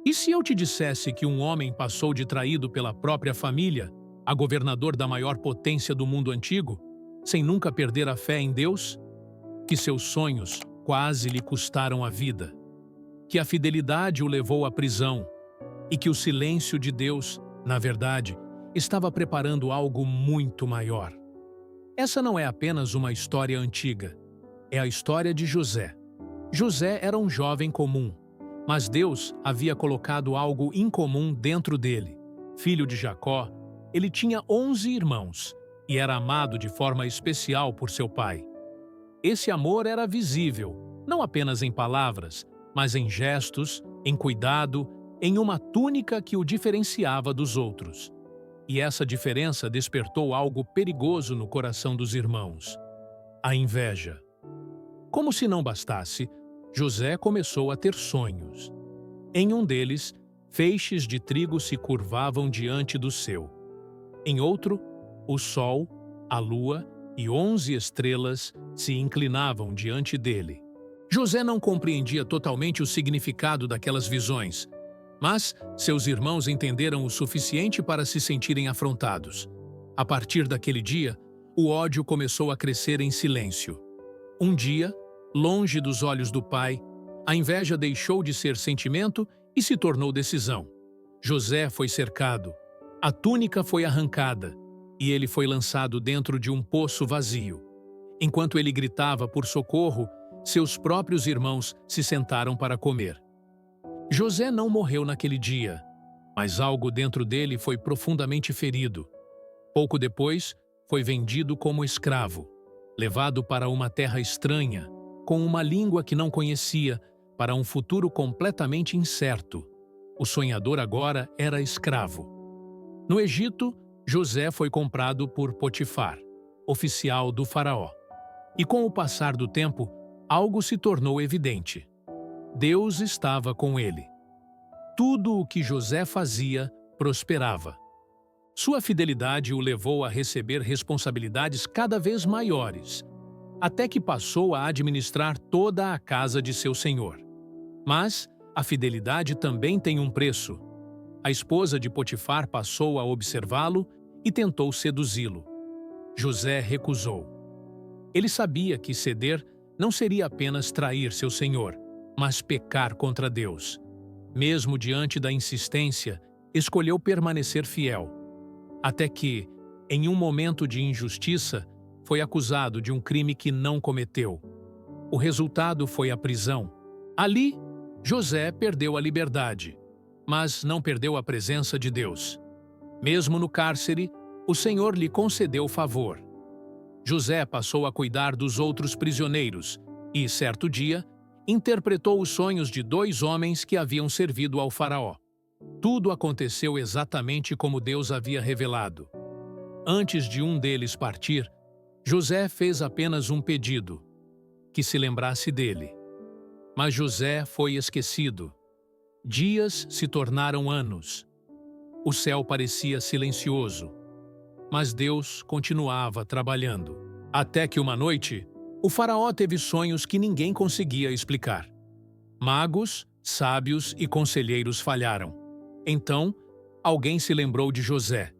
E se eu te dissesse que um homem passou de traído pela própria família a governador da maior potência do mundo antigo, sem nunca perder a fé em Deus? Que seus sonhos quase lhe custaram a vida, que a fidelidade o levou à prisão e que o silêncio de Deus, na verdade, estava preparando algo muito maior. Essa não é apenas uma história antiga, é a história de José. José era um jovem comum, mas Deus havia colocado algo incomum dentro dele. Filho de Jacó, ele tinha 11 irmãos e era amado de forma especial por seu pai. Esse amor era visível, não apenas em palavras, mas em gestos, em cuidado, em uma túnica que o diferenciava dos outros. E essa diferença despertou algo perigoso no coração dos irmãos: a inveja. Como se não bastasse, José começou a ter sonhos. Em um deles, feixes de trigo se curvavam diante do seu. Em outro, o sol, a lua e 11 estrelas se inclinavam diante dele. José não compreendia totalmente o significado daquelas visões, mas seus irmãos entenderam o suficiente para se sentirem afrontados. A partir daquele dia, o ódio começou a crescer em silêncio. Um dia, longe dos olhos do pai, a inveja deixou de ser sentimento e se tornou decisão. José foi cercado, a túnica foi arrancada e ele foi lançado dentro de um poço vazio. Enquanto ele gritava por socorro, seus próprios irmãos se sentaram para comer. José não morreu naquele dia, mas algo dentro dele foi profundamente ferido. Pouco depois, foi vendido como escravo, levado para uma terra estranha, com uma língua que não conhecia, para um futuro completamente incerto. O sonhador agora era escravo. No Egito, José foi comprado por Potifar, oficial do faraó. E com o passar do tempo, algo se tornou evidente. Deus estava com ele. Tudo o que José fazia prosperava. Sua fidelidade o levou a receber responsabilidades cada vez maiores, até que passou a administrar toda a casa de seu senhor. Mas a fidelidade também tem um preço. A esposa de Potifar passou a observá-lo e tentou seduzi-lo. José recusou. Ele sabia que ceder não seria apenas trair seu senhor, mas pecar contra Deus. Mesmo diante da insistência, escolheu permanecer fiel. Até que, em um momento de injustiça, foi acusado de um crime que não cometeu. O resultado foi a prisão. Ali, José perdeu a liberdade, mas não perdeu a presença de Deus. Mesmo no cárcere, o Senhor lhe concedeu favor. José passou a cuidar dos outros prisioneiros e, certo dia, interpretou os sonhos de 2 homens que haviam servido ao faraó. Tudo aconteceu exatamente como Deus havia revelado. Antes de um deles partir, José fez apenas um pedido: que se lembrasse dele. Mas José foi esquecido. Dias se tornaram anos. O céu parecia silencioso, mas Deus continuava trabalhando. Até que uma noite, o faraó teve sonhos que ninguém conseguia explicar. Magos, sábios e conselheiros falharam. Então, alguém se lembrou de José.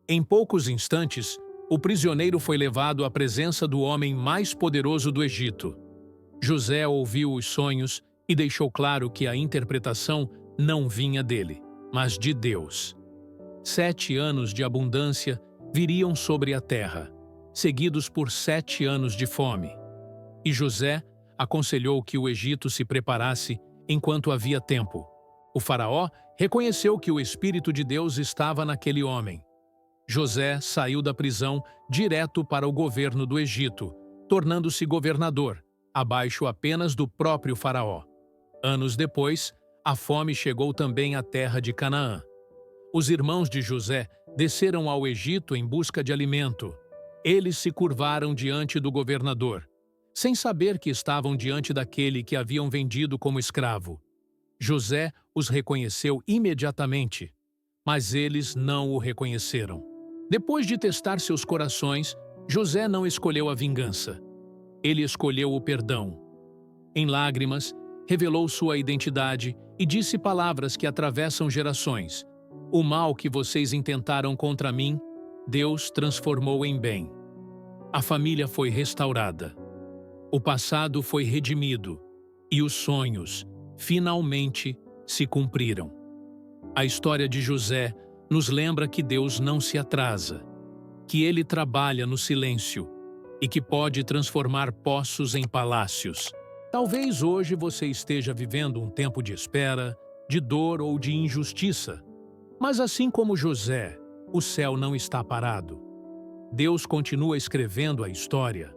Em poucos instantes, o prisioneiro foi levado à presença do homem mais poderoso do Egito. José ouviu os sonhos e deixou claro que a interpretação não vinha dele, mas de Deus. 7 anos de abundância viriam sobre a terra, seguidos por 7 anos de fome. E José aconselhou que o Egito se preparasse enquanto havia tempo. O faraó reconheceu que o Espírito de Deus estava naquele homem. José saiu da prisão direto para o governo do Egito, tornando-se governador, abaixo apenas do próprio faraó. Anos depois, a fome chegou também à terra de Canaã. Os irmãos de José desceram ao Egito em busca de alimento. Eles se curvaram diante do governador, sem saber que estavam diante daquele que haviam vendido como escravo. José os reconheceu imediatamente, mas eles não o reconheceram. Depois de testar seus corações, José não escolheu a vingança. Ele escolheu o perdão. Em lágrimas, revelou sua identidade e disse palavras que atravessam gerações. O mal que vocês intentaram contra mim, Deus transformou em bem. A família foi restaurada. O passado foi redimido e os sonhos, finalmente, se cumpriram. A história de José nos lembra que Deus não se atrasa, que Ele trabalha no silêncio e que pode transformar poços em palácios. Talvez hoje você esteja vivendo um tempo de espera, de dor ou de injustiça. Mas assim como José, o céu não está parado. Deus continua escrevendo a história.